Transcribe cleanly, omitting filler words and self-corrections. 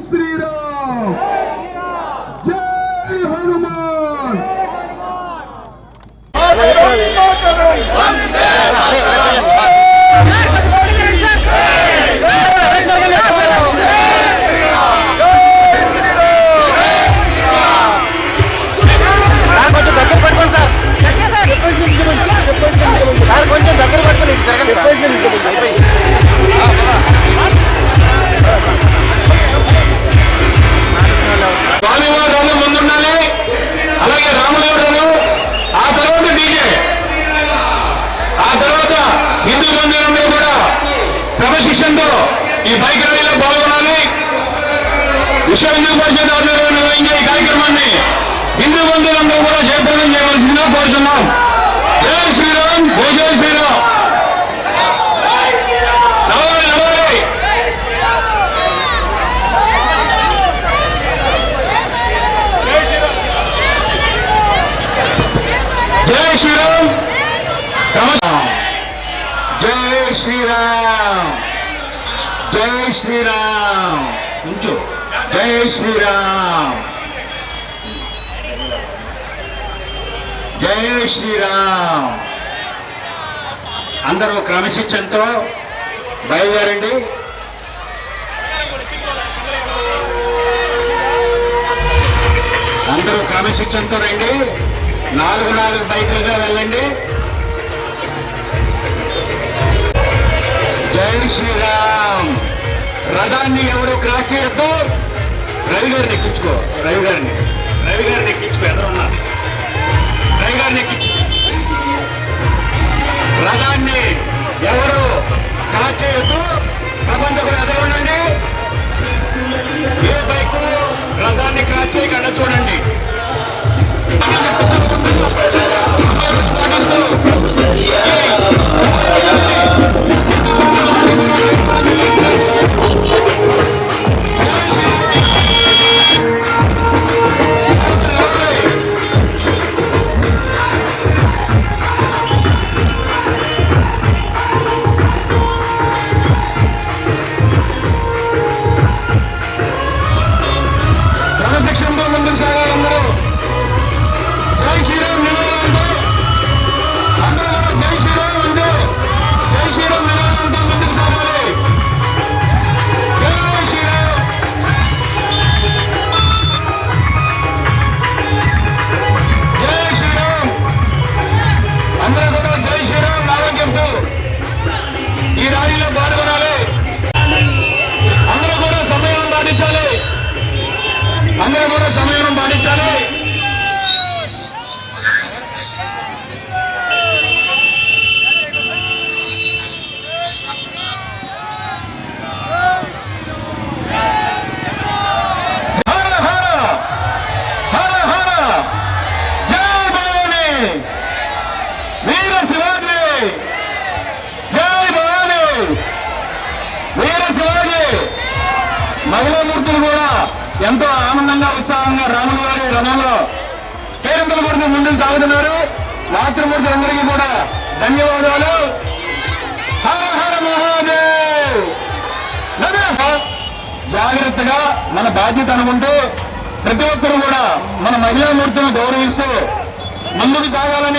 శ్రీరామ్ జై హనుమాన్ కొంచెం దగ్గర పట్టుకుని స్వామివారు ముందుండాలి, అలాగే రాములవారు, ఆ తర్వాత డీజే, ఆ తర్వాత హిందూ బంధువులందరూ కూడా క్రమశిక్షణతో ఈ బైక్ ర్యాలీలో పాల్గొనాలి. విశ్వ హిందూ పరిషత్ ఆధ్వర్యంలో నిర్వహించే ఈ కార్యక్రమాన్ని హిందూ బంధువులందరూ కూడా జయప్రదం చేయవలసిందిగా కోరుతున్నాం. జై శ్రీరామ్, జై శ్రీరామ్. జై శ్రీరామ్, జై శ్రీరామ్, జై శ్రీరామ్, ఉంచు, జై శ్రీరామ్, జై శ్రీరామ్. అందరూ క్రమశిక్షణతో బయలుదేరండి. అందరూ క్రమశిక్షణతో రండి. 4 బైకులుగా వెళ్ళండి. జై శ్రీరామ్. రథాన్ని ఎవరు క్రాస్ చేయొద్దు. రవి గారిని ఎక్కించుకో, రవి గారిని ఎక్కించుకో, ఎదురున్నారు. రవి గారిని ఎక్కించు. రథాన్ని ఎవరు క్రాస్ చేయొద్దు. ప్రబంధకులు ఎదురు ఉండండి. ఏ బైకు రథాన్ని క్రాస్ చేయకుండా చూడండి. క్రమశిక్షణతో ముందుకు సాగాలి అందరూ. జై శ్రీరామ్ నినాదంతో అందరూ కూడా జై శ్రీరామ్ అంటూ, జై శ్రీరామ్ నినాదంతో ముందుకు సాగాలి. జై శ్రీరామ్, జై శ్రీరామ్. అందరూ కూడా జై శ్రీరామ్ నాదం చెప్తూ ఈ ర్యాలీలో పాల్గొనాలి. అందరూ కూడా సమయం పాటించాలి. అందరూ కూడా సమయం పాటించాలి. హర హర హర హర జై భవాని వీర శివాజీ, జై భవాని వీర శివాజీ. మహిళామూర్తులు కూడా ఎంతో ఆనందంగా ఉత్సాహంగా రాముల వారి రథంలో కేరింతలు కొడుతూ ముందుకు సాగుతున్నారు. మాతృమూర్తులందరికీ కూడా ధన్యవాదాలు. హర హర మహాదేవ్. జాగ్రత్తగా మన బాధ్యత అనుకుంటూ ప్రతి ఒక్కరూ కూడా మన మహిళామూర్తులను గౌరవిస్తూ ముందుకు సాగాలని